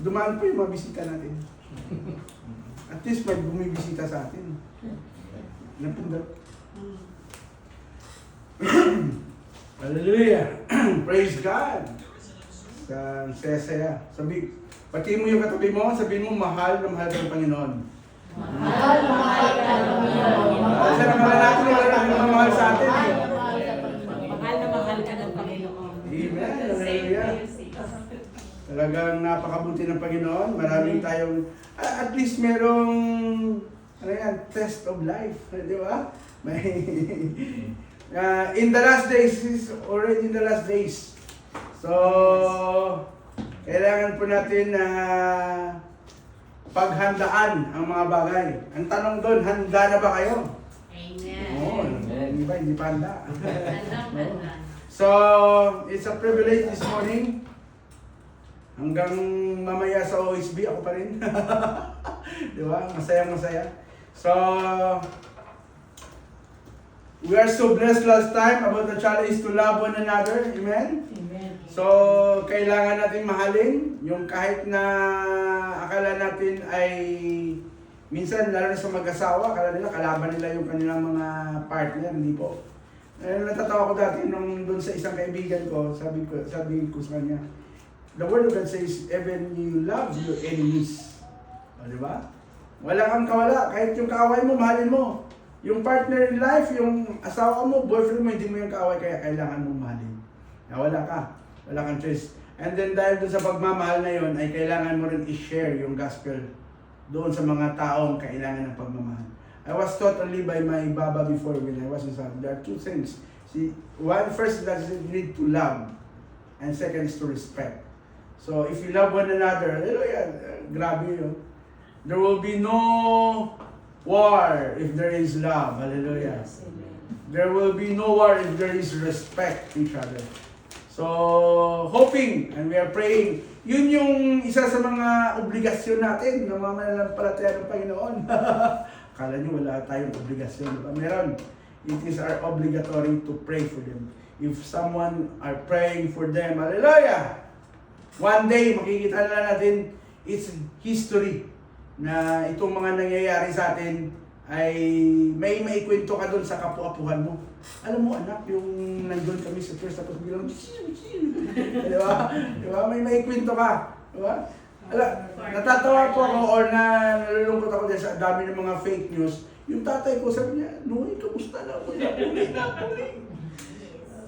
dumaan po yung mga bisita natin. At least may bumibisita sa atin. Napindot. Hallelujah! Praise God! Sa saya-saya. Pati mo yung katabi mo, sabihin mo, mahal na mahal ka ng Panginoon. Mahal na mahal ka ng Panginoon. Kasi mahal natin, wala natin mahal sa atin. Mahal na mahal ka ng Panginoon. Amen. Hallelujah. Talagang napakabuti ng Panginoon. Maraming tayong, at least merong, ano yan, test of life. Di ba? May, in the last days, is already in the last days. So, kailangan po natin na paghandaan ang mga bagay. Ang tanong doon, handa na ba kayo? Amen. Oo, hindi pa handa. Handa. So, it's a privilege this morning. Hanggang mamaya sa OSB, ako pa rin. Di ba? Masaya-masaya. So, we are so blessed last time about the challenge to love one another. Amen? Amen. So, kailangan natin mahalin yung kahit na akala natin ay minsan, lalo na sa mag-asawa, akala nila kalaban nila yung kanilang mga partner, hindi po. Natatawa ko dati nung doon sa isang kaibigan ko, sabi ko sa kanya, the word of God says, even you love your enemies. O, di ba? Wala kang kawala, kahit yung kaaway mo, mahalin mo. Yung partner in life, yung asawa mo, boyfriend mo, hindi mo yung kaaway, kaya kailangan mong mahalin. Wala kang choice. And then dahil doon sa pagmamahal na yon, ay kailangan mo rin i-share yung gospel doon sa mga taong kailangan ng pagmamahal. I was taught only by my baba before when I was in Saudi. There are two things. See, first that you need to love, and second is to respect. So if you love one another, grabe yun. There will be no war if there is love. Hallelujah. There will be no war if there is respect to each other. So, hoping, and we are praying, yun yung isa sa mga obligasyon natin ng mga mananampalataya ng Panginoon. Akala nyo wala tayong obligasyon, diba? Meron. It is our obligatory to pray for them. If someone are praying for them, hallelujah! One day, makikita na natin, it's history na itong mga nangyayari sa atin ay may maikwento ka doon sa kapu-apuhan mo. Alam mo anak, yung nandun kami sa first tapos bilang di ba? May maikwento ka. Di ba? Natatawa po ako or nalulungkot ako dahil sa dami ng mga fake news. Yung tatay ko sabi niya, Noy, kamusta na? Puli.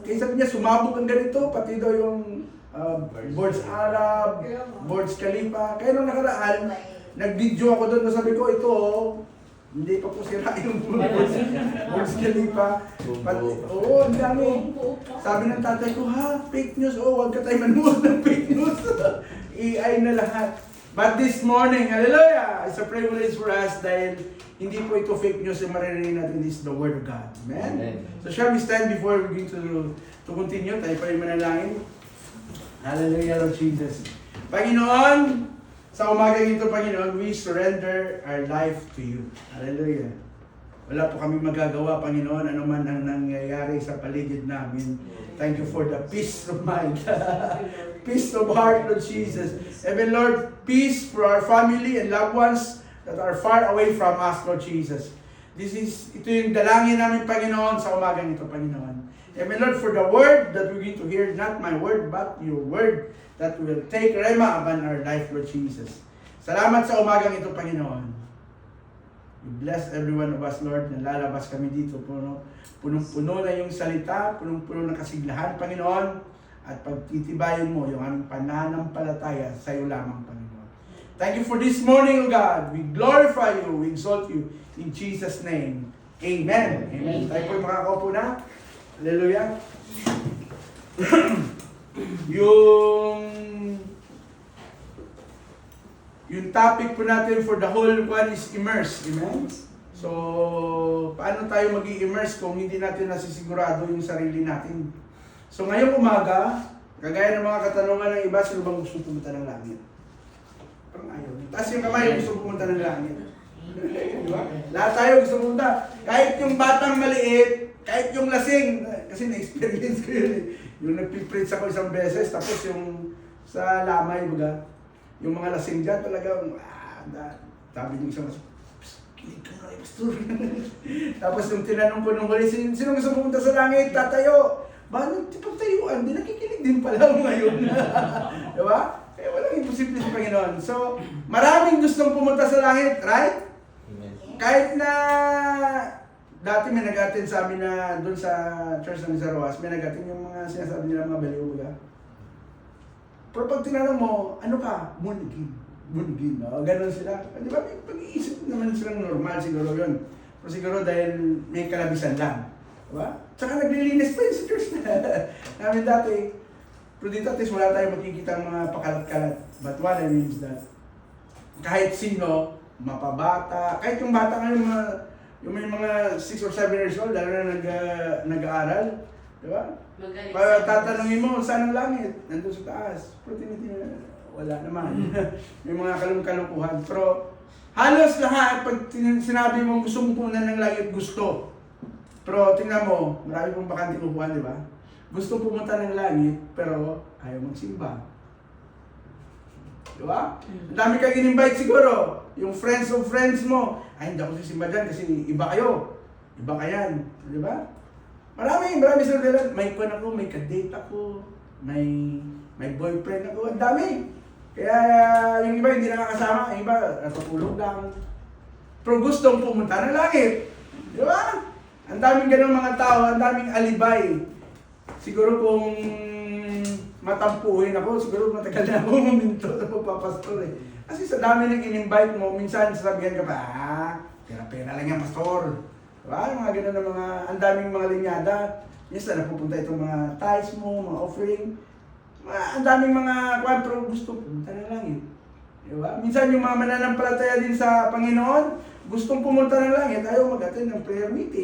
Kaya sabi niya, sumabog ang ganito, pati daw yung Burj Arab, Burj Khalifa. Kaya nung nakaraan, nag-video ako doon, sabi ko, ito hindi pa po sira yung Burj Khalifa. Oo, ang dami. Sabi ng tatay ko, fake news. Huwag ka tayo manuod ng fake news. AI na lahat. But this morning, hallelujah, it's a privilege for us dahil hindi po ito fake news yung maririnig natin, this is the Word of God. Amen? So shall we stand before we begin to continue? Tayo pa rin manalangin. Hallelujah, Lord Jesus. Panginoon, sa umaga ito, Panginoon, we surrender our life to you. Hallelujah. Wala po kami magagawa, Panginoon, anuman ang nangyayari sa paligid namin. Thank you for the peace of mind. Peace of heart, Lord Jesus. Even Lord, peace for our family and loved ones that are far away from us, Lord Jesus. Ito yung dalangin namin, Panginoon, sa umagang ito, Panginoon. Amen, Lord, for the word that we're going to hear, not my word, but your word that will take rema upon our life, Lord Jesus. Salamat sa umagang ito, Panginoon. We bless every one of us, Lord, na lalabas kami dito, punong-puno na yung salita, punong-puno ng kasiglahan, Panginoon, at pagtitibayan mo yung aming pananampalataya sa iyo lamang, Panginoon. Thank you for this morning, O God. We glorify you, we exalt you, in Jesus' name. Amen. Amen. Tayo po'y makakaupo na. Hallelujah. Yung topic po natin for the whole one is immerse. Amen? So, paano tayo mag-i-immerse kung hindi natin nasisigurado yung sarili natin? So, ngayong umaga, kagaya ng mga katanungan ng iba, sino bang gusto pumunta ng langit? Parang ayaw. Taas yung kamay, gusto pumunta ng langit. Diba? Lahat tayo gusto pumunta. Kahit yung batang maliit, kahit yung lasing, kasi na-experience ko yun eh. Yung nagpipreach ako isang beses, tapos yung sa lamay, baga. Yung mga lasing dyan talagang, sabi niyo isang kinig ka na, pastor. Tapos nung tinanong ko nung huli, sino gusto pumunta sa langit? Tatayo. Bakit pagtayuan? Di nakikinig din pala ngayon. Diba? Kaya walang imposible sa Panginoon. So, maraming gustong pumunta sa langit, right? Kahit na dati may nag-attend sa amin na doon sa church ng Zaroas, may nag-attend yung mga sinasabi nila mga baliw. Pero pag tinanong mo, ano ka? Born again. Born again. No? Ganon sila. Di ba? May pag-iisip naman silang normal siguro yun. Pero siguro dahil may kalabisan lang. Diba? Tsaka naglilinis pa yun sa church na namin dati. Pero dito at least wala tayong makikita ang mga pakalat-kalat. But what I mean is that kahit sino, mapabata, kahit yung bata ngayon, yung may mga 6 or 7 years old, lalo na nag-aaral, di ba? Para tatanungin mo, saan ang langit? Nandun sa taas. Pero wala naman. May mga kalungkalukuhan. Pero halos lahat, pag sinabi mo gusto mo punan ng langit, gusto. Pero tingnan mo, marami pong bakanting upuan, di ba? Gusto pumunta ng langit, pero ayaw magsimba. Di ba? Ang dami kang in-invite siguro. Yung friends of friends mo, ay hindi ako sisimba dyan kasi iba kayo. Iba ka yan. Di ba? Marami sa dalan. May kwan ako, may kadate ako, may boyfriend ako. Ang dami. Kaya yung iba hindi nakakasama, yung iba natutulog lang. Pero gustong pumunta ng langit. Di ba? Ang daming ganun mga tao, ang daming alibay. Siguro kung matampuhin ako, siguro matagal na ako huminto sa pagpapastor eh. Kasi sa dami nang in-invite mo, minsan sasabihan ka pa, pera-pera lang yan, pastor. Diba? Mga ganun na mga, ang daming mga linyada. Yes, na napupunta itong mga tithes mo, mga offering. Ang daming mga kwan, pero gusto pumunta na langit. Diba? Minsan yung mga mananampalataya din sa Panginoon, gustong pumunta ng langit, ayaw mag-attend ng prayer meeting.